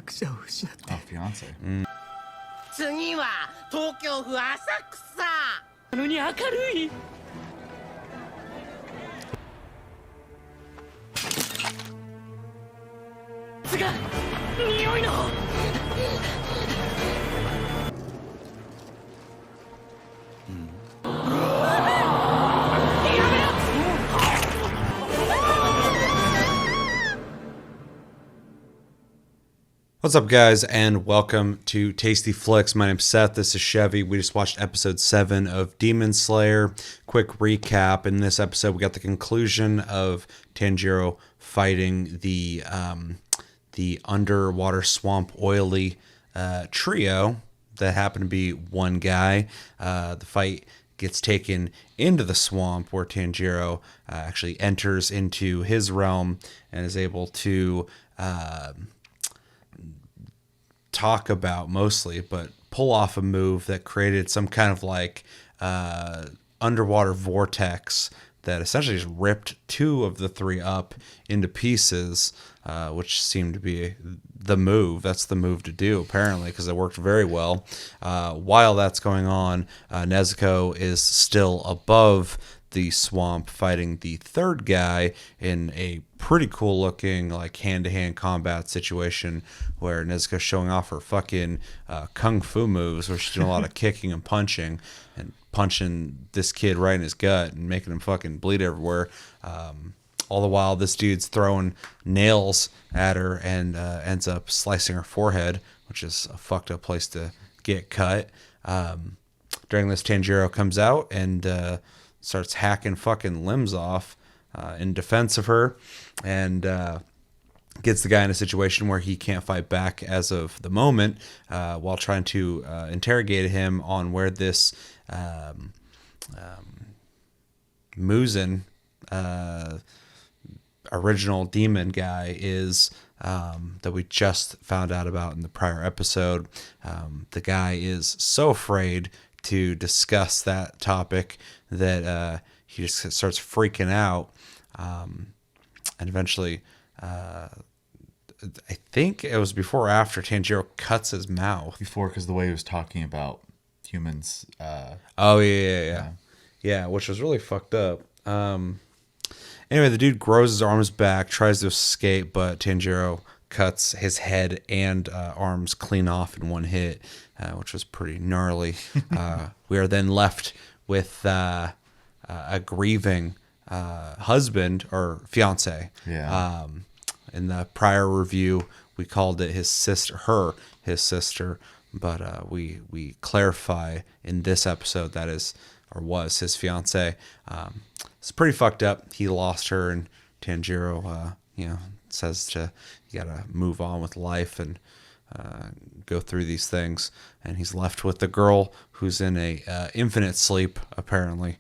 fiance. 次は東京府浅草なのに明るいつが匂いの What's up, guys, and welcome to Tasty Flicks. My name's Seth. This is Chevy. We just watched episode 7 of Demon Slayer. Quick recap. In this episode, we got the conclusion of Tanjiro fighting the underwater swamp oily trio that happened to be one guy. The fight gets taken into the swamp where Tanjiro actually enters into his realm and is able to talk about mostly, but pull off a move that created some kind of like underwater vortex that essentially just ripped 2 of the 3 up into pieces, which seemed to be the move. That's the move to do, apparently, because it worked very well. While that's going on, Nezuko is still above the swamp fighting the 3rd guy in a pretty cool looking like hand-to-hand combat situation where Nezuko's showing off her fucking kung fu moves where she's doing a lot of kicking and punching this kid right in his gut and making him fucking bleed everywhere. All the while this dude's throwing nails at her and ends up slicing her forehead, which is a fucked up place to get cut. During this, Tanjiro comes out and starts hacking fucking limbs off in defense of her, and gets the guy in a situation where he can't fight back as of the moment, while trying to interrogate him on where this Muzan original demon guy is, that we just found out about in the prior episode. The guy is so afraid to discuss that topic that he just starts freaking out, and eventually I think it was before or after Tanjiro cuts his mouth. Before, because the way he was talking about humans. Yeah, which was really fucked up. Anyway, the dude grows his arms back, tries to escape, but Tanjiro cuts his head and arms clean off in one hit, which was pretty gnarly. We are then left with a grieving husband or fiance. Yeah. In the prior review, we called it his sister, but we clarify in this episode that is or was his fiance. It's pretty fucked up. He lost her, and Tanjiro, says you gotta move on with life and go through these things, and he's left with the girl who's in a infinite sleep apparently,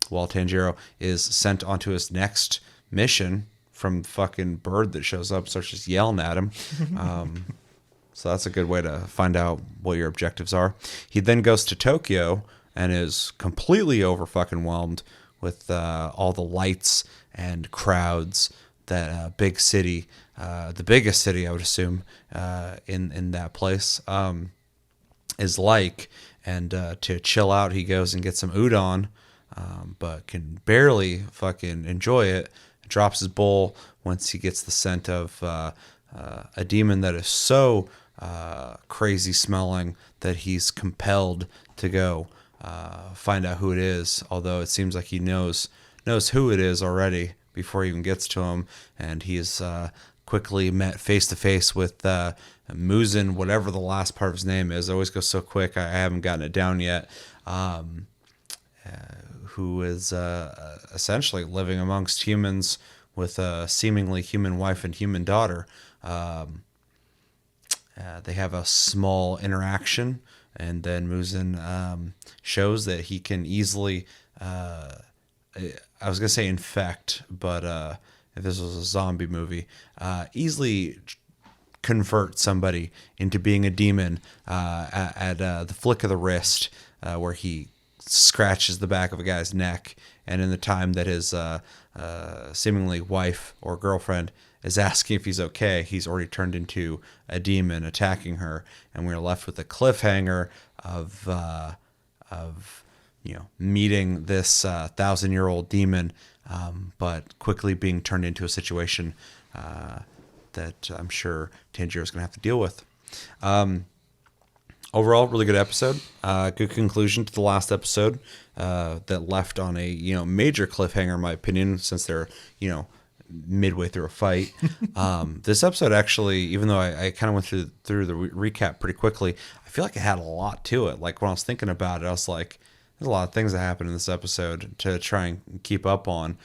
while Tanjiro is sent onto his next mission from the fucking bird that shows up, starts just yelling at him. So that's a good way to find out what your objectives are. He then goes to Tokyo and is completely over fucking whelmed with all the lights and crowds that big city, the biggest city I would assume in that place, is like. And to chill out, he goes and gets some udon, but can barely fucking enjoy it. Drops his bowl once he gets the scent of a demon that is so crazy smelling that he's compelled to go find out who it is, although it seems like he knows who it is already before he even gets to him, and he is quickly met face to face with Muzan, whatever the last part of his name is. It always goes so quick, I haven't gotten it down yet. Who is essentially living amongst humans with a seemingly human wife and human daughter. They have a small interaction, and then Muzan shows that he can easily, I was going to say infect, but if this was a zombie movie, easily convert somebody into being a demon at the flick of the wrist, where he scratches the back of a guy's neck, and in the time that his seemingly wife or girlfriend is asking if he's okay, he's already turned into a demon attacking her, and we're left with a cliffhanger of meeting this 1,000-year-old demon, but quickly being turned into a situation that I'm sure Tanjiro's going to have to deal with. Overall, really good episode. Good conclusion to the last episode that left on a major cliffhanger, in my opinion, since they're midway through a fight. This episode actually, even though I kind of went through the recap pretty quickly, I feel like it had a lot to it. Like when I was thinking about it, I was like, there's a lot of things that happened in this episode to try and keep up on.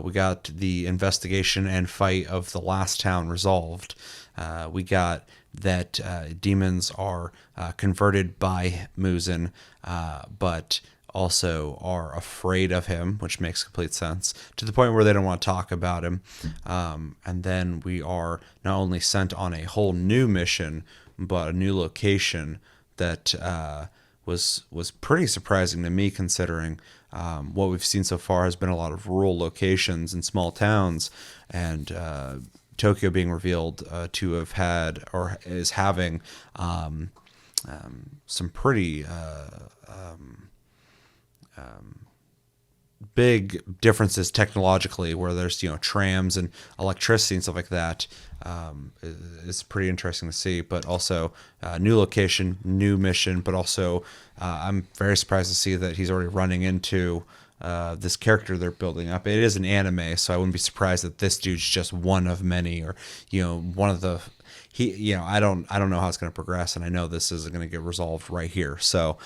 We got the investigation and fight of the last town resolved. We got that demons are converted by Muzan, but also are afraid of him, which makes complete sense, to the point where they don't want to talk about him. And then we are not only sent on a whole new mission, but a new location that was pretty surprising to me, considering what we've seen so far has been a lot of rural locations and small towns, and Tokyo being revealed to have had or is having some pretty big differences technologically, where there's trams and electricity and stuff like that. It's pretty interesting to see, but also new location, new mission, but also I'm very surprised to see that he's already running into this character they're building up. It is an anime, so I wouldn't be surprised that this dude's just one of many, or one of the I don't know how it's going to progress, and I know this isn't going to get resolved right here. So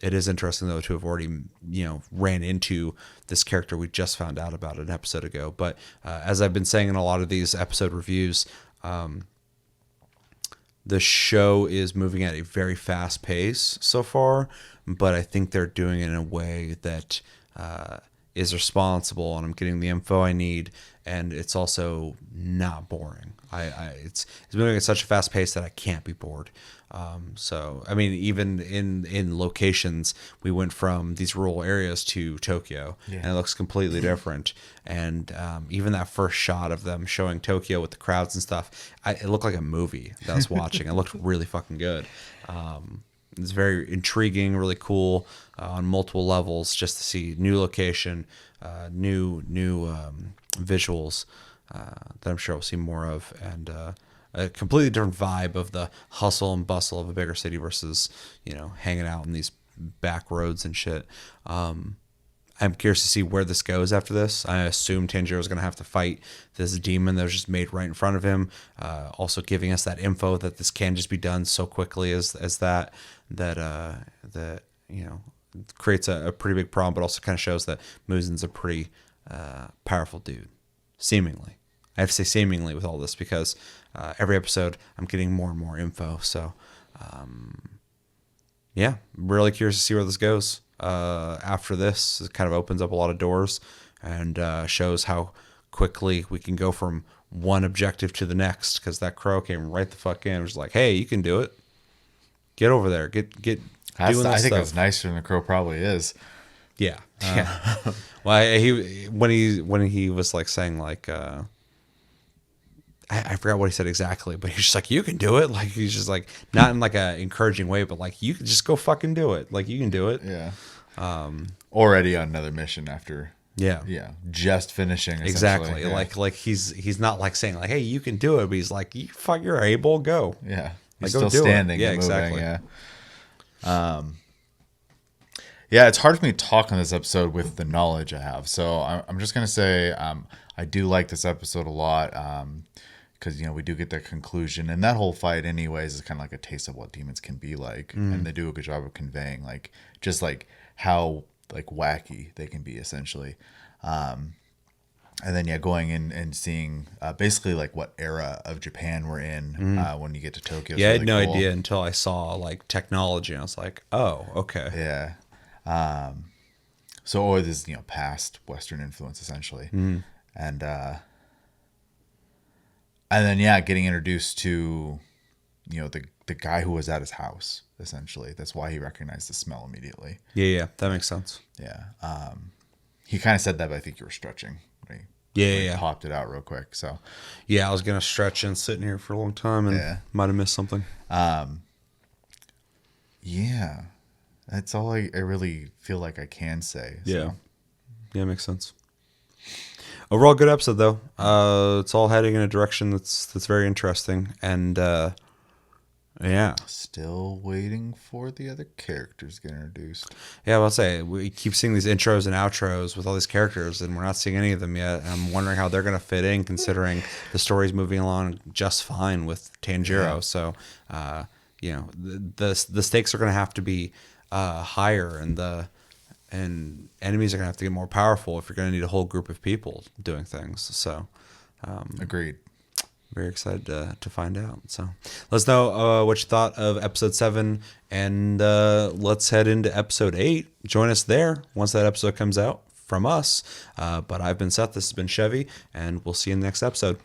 it is interesting though to have already ran into this character we just found out about an episode ago. But as I've been saying in a lot of these episode reviews, the show is moving at a very fast pace so far, but I think they're doing it in a way that is responsible, and I'm getting the info I need, and it's also not boring. It's moving at such a fast pace that I can't be bored. So I mean, even in locations, we went from these rural areas to Tokyo, and it looks completely different. And even that first shot of them showing Tokyo with the crowds and stuff, it looked like a movie that I was watching. It looked really fucking good. It's very intriguing, really cool on multiple levels, just to see new location, new visuals that I'm sure we'll see more of, and a completely different vibe of the hustle and bustle of a bigger city versus hanging out in these back roads and shit. I'm curious to see where this goes after this. I assume Tanjiro is going to have to fight this demon that was just made right in front of him. Also giving us that info that this can just be done so quickly as that creates a pretty big problem, but also kind of shows that Muzan's a pretty powerful dude, seemingly. I have to say seemingly with all this, because every episode I'm getting more and more info. So really curious to see where this goes. After this, it kind of opens up a lot of doors and shows how quickly we can go from one objective to the next, because that crow came right the fuck in. It was like, hey, you can do it. Get over there. Get doing I this think stuff. that's nicer than the crow probably is. Yeah. Well, when he was like saying like, I forgot what he said exactly, but he's just like, you can do it. Like, he's just like, not in like a encouraging way, but like, you can just go fucking do it. Like, you can do it. Yeah. Already on another mission after. Yeah. Yeah. Just finishing. Exactly. Yeah. Like he's not like saying like, hey, you can do it, but he's like, you're able, go. Yeah. Like, He's go still do it. standing. Yeah, and moving, exactly. Yeah. Yeah, it's hard for me to talk on this episode with the knowledge I have. So I'm just going to say I do like this episode a lot, because, we do get the conclusion. And that whole fight anyways is kind of like a taste of what demons can be like. And they do a good job of conveying like just like how like wacky they can be, essentially. And then going in and seeing basically like what era of Japan we're in when you get to Tokyo. Yeah, I had no idea until I saw like technology, and I was like, oh, okay. Yeah. So or this past Western influence, essentially. And then getting introduced to the guy who was at his house, essentially. That's why he recognized the smell immediately. Yeah, that makes sense. Yeah. He kind of said that, but I think you were stretching, right? Yeah. Popped it out real quick. So Yeah, I was gonna stretch and sitting here for a long time and might have missed something. yeah, that's all I really feel like I can say. So. Yeah, makes sense. Overall, good episode though. It's all heading in a direction that's very interesting, and yeah. Still waiting for the other characters to get introduced. Yeah, I'll say we keep seeing these intros and outros with all these characters, and we're not seeing any of them yet. And I'm wondering how they're going to fit in, considering the story's moving along just fine with Tanjiro. Yeah. So, you know, the stakes are going to have to be higher, and enemies are going to have to get more powerful if you're going to need a whole group of people doing things. So, Agreed. very excited to find out. So let's know what you thought of episode 7, and let's head into episode 8. Join us there once that episode comes out from us. But I've been Seth, this has been Chevy, and we'll see you in the next episode.